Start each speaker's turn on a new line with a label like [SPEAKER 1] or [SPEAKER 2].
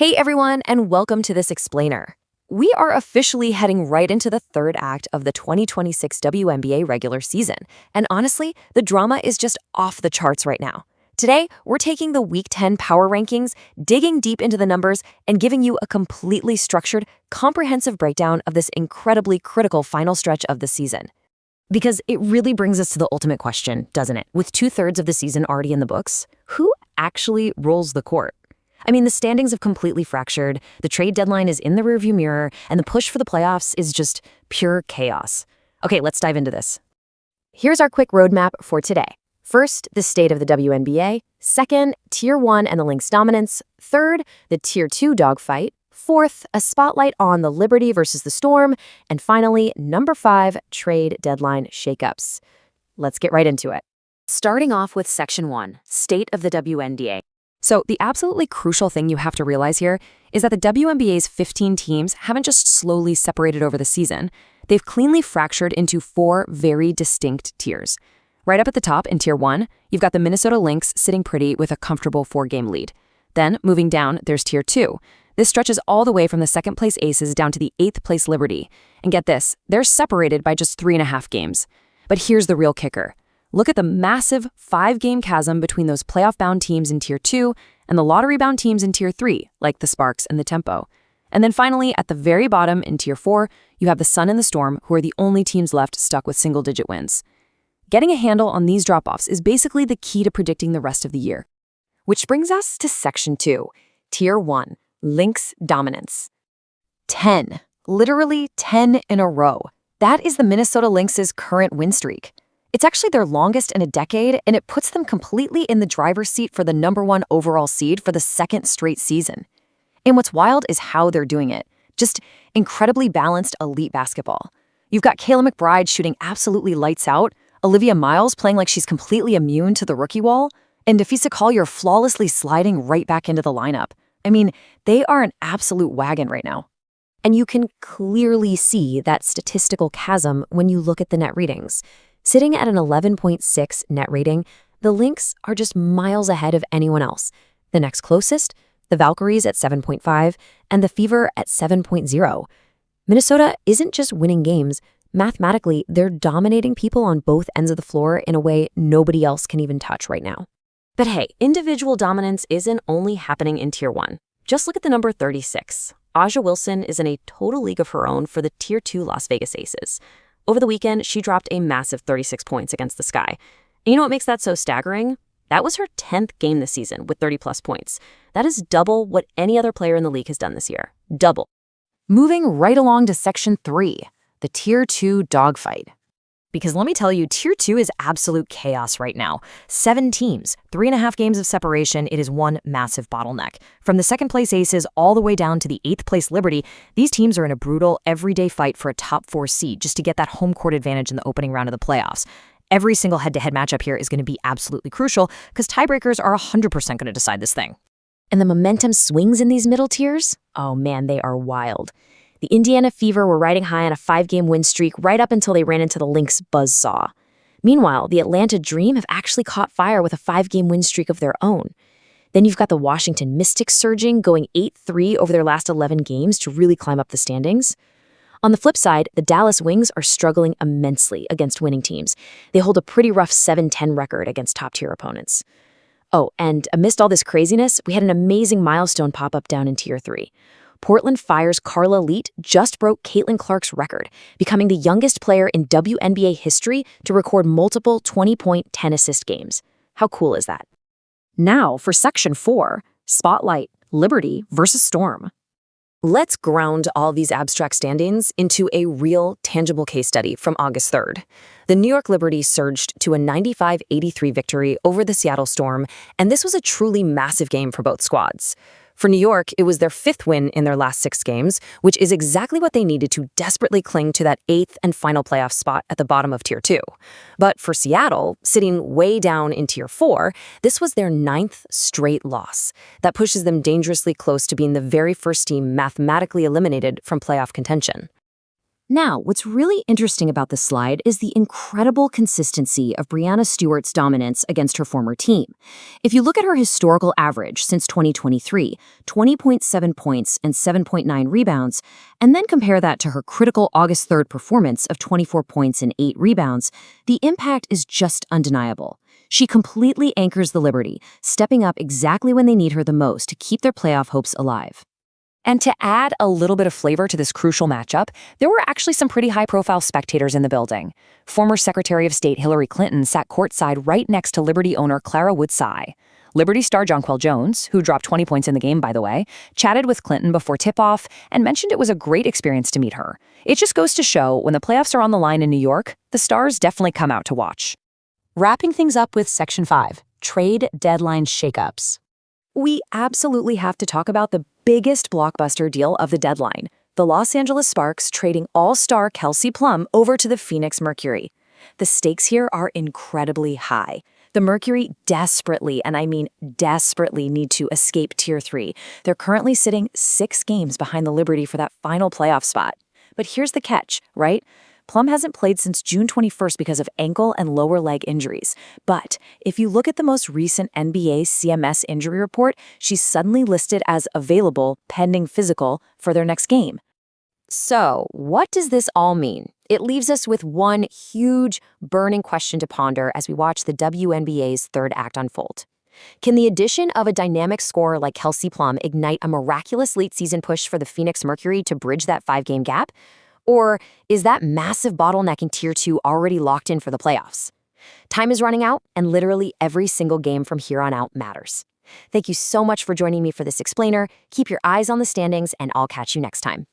[SPEAKER 1] Hey everyone, and welcome to this explainer. We are officially heading right into the third act of the 2026 WNBA regular season, and honestly, the drama is just off the charts right now. Today, we're taking the Week 10 power rankings, digging deep into the numbers, and giving you a completely structured, comprehensive breakdown of this incredibly critical final stretch of the season. Because it really brings us to the ultimate question, doesn't it? With 2/3 of the season already in the books, who actually rules the court? I mean, the standings have completely fractured, the trade deadline is in the rearview mirror, and the push for the playoffs is just pure chaos. Okay, let's dive into this. Here's our quick roadmap for today. First, the state of the WNBA. Second, Tier 1 and the Lynx dominance. Third, the Tier 2 dogfight. Fourth, a spotlight on the Liberty versus the Storm. And finally, number 5, trade deadline shakeups. Let's get right into it. Starting off with Section 1, State of the WNBA. So the absolutely crucial thing you have to realize here is that the WNBA's 15 teams haven't just slowly separated over the season. They've cleanly fractured into 4 very distinct tiers. Right up at the top in Tier 1, you've got the Minnesota Lynx sitting pretty with a comfortable 4-game lead. Then, moving down, there's Tier 2. This stretches all the way from the second-place Aces down to the 8th-place Liberty. And get this, they're separated by just 3.5 games. But here's the real kicker. Look at the massive 5-game chasm between those playoff-bound teams in Tier 2 and the lottery-bound teams in Tier 3, like the Sparks and the Tempo. And then finally, at the very bottom in Tier 4, you have the Sun and the Storm, who are the only teams left stuck with single-digit wins. Getting a handle on these drop-offs is basically the key to predicting the rest of the year. Which brings us to Section 2, Tier 1, Lynx dominance. 10. Literally 10 in a row. That is the Minnesota Lynx's current win streak. It's actually their longest in a decade, and it puts them completely in the driver's seat for the number 1 overall seed for the 2nd straight season. And what's wild is how they're doing it. Just incredibly balanced elite basketball. You've got Kayla McBride shooting absolutely lights out, Olivia Miles playing like she's completely immune to the rookie wall, and Defisa Collier flawlessly sliding right back into the lineup. I mean, they are an absolute wagon right now. And you can clearly see that statistical chasm when you look at the net ratings. Sitting at an 11.6 net rating, the Lynx are just miles ahead of anyone else. The next closest, the Valkyries at 7.5, and the Fever at 7.0. Minnesota isn't just winning games. Mathematically, they're dominating people on both ends of the floor in a way nobody else can even touch right now. But hey, individual dominance isn't only happening in Tier 1. Just look at the number 36. Aja Wilson is in a total league of her own for the Tier 2 Las Vegas Aces. Over the weekend, she dropped a massive 36 points against the Sky. And you know what makes that so staggering? That was her 10th game this season with 30-plus points. That is double what any other player in the league has done this year. Double. Moving right along to Section 3, the Tier 2 dogfight. Because let me tell you, Tier 2 is absolute chaos right now. 7 teams, 3.5 games of separation, it is one massive bottleneck. From the second-place Aces all the way down to the 8th-place Liberty, these teams are in a brutal, everyday fight for a top 4 seed just to get that home court advantage in the opening round of the playoffs. Every single head-to-head matchup here is going to be absolutely crucial because tiebreakers are 100% going to decide this thing. And the momentum swings in these middle tiers? Oh man, they are wild. The Indiana Fever were riding high on a 5-game win streak right up until they ran into the Lynx buzzsaw. Meanwhile, the Atlanta Dream have actually caught fire with a 5-game win streak of their own. Then you've got the Washington Mystics surging, going 8-3 over their last 11 games to really climb up the standings. On the flip side, the Dallas Wings are struggling immensely against winning teams. They hold a pretty rough 7-10 record against top-tier opponents. Oh, and amidst all this craziness, we had an amazing milestone pop up down in Tier 3. Portland Fire's Carla Leet just broke Caitlin Clark's record, becoming the youngest player in WNBA history to record multiple 20-point, 10-assist games. How cool is that? Now for Section 4, Spotlight, Liberty versus Storm. Let's ground all these abstract standings into a real, tangible case study from August 3rd. The New York Liberty surged to a 95-83 victory over the Seattle Storm, and this was a truly massive game for both squads. For New York, it was their 5th win in their last 6 games, which is exactly what they needed to desperately cling to that 8th and final playoff spot at the bottom of Tier 2. But for Seattle, sitting way down in Tier 4, this was their 9th straight loss. That pushes them dangerously close to being the very first team mathematically eliminated from playoff contention. Now, what's really interesting about this slide is the incredible consistency of Breanna Stewart's dominance against her former team. If you look at her historical average since 2023, 20.7 points and 7.9 rebounds, and then compare that to her critical August 3rd performance of 24 points and 8 rebounds, the impact is just undeniable. She completely anchors the Liberty, stepping up exactly when they need her the most to keep their playoff hopes alive. And to add a little bit of flavor to this crucial matchup, there were actually some pretty high-profile spectators in the building. Former Secretary of State Hillary Clinton sat courtside right next to Liberty owner Clara Woodside. Liberty star Jonquel Jones, who dropped 20 points in the game, by the way, chatted with Clinton before tip-off and mentioned it was a great experience to meet her. It just goes to show, when the playoffs are on the line in New York, the stars definitely come out to watch.
[SPEAKER 2] Wrapping things up with Section 5, Trade Deadline Shakeups.
[SPEAKER 1] We absolutely have to talk about the biggest blockbuster deal of the deadline, the Los Angeles Sparks trading all-star Kelsey Plum over to the Phoenix Mercury. The stakes here are incredibly high. The Mercury desperately, and I mean desperately, need to escape Tier 3. They're currently sitting 6 games behind the Liberty for that final playoff spot. But here's the catch, right? Plum hasn't played since June 21st because of ankle and lower leg injuries. But if you look at the most recent NBA CMS injury report, she's suddenly listed as available pending physical for their next game. So, what does this all mean? It leaves us with one huge, burning question to ponder as we watch the WNBA's third act unfold. Can the addition of a dynamic scorer like Kelsey Plum ignite a miraculous late-season push for the Phoenix Mercury to bridge that 5-game gap? Or is that massive bottleneck in Tier 2 already locked in for the playoffs? Time is running out, and literally every single game from here on out matters. Thank you so much for joining me for this explainer. Keep your eyes on the standings, and I'll catch you next time.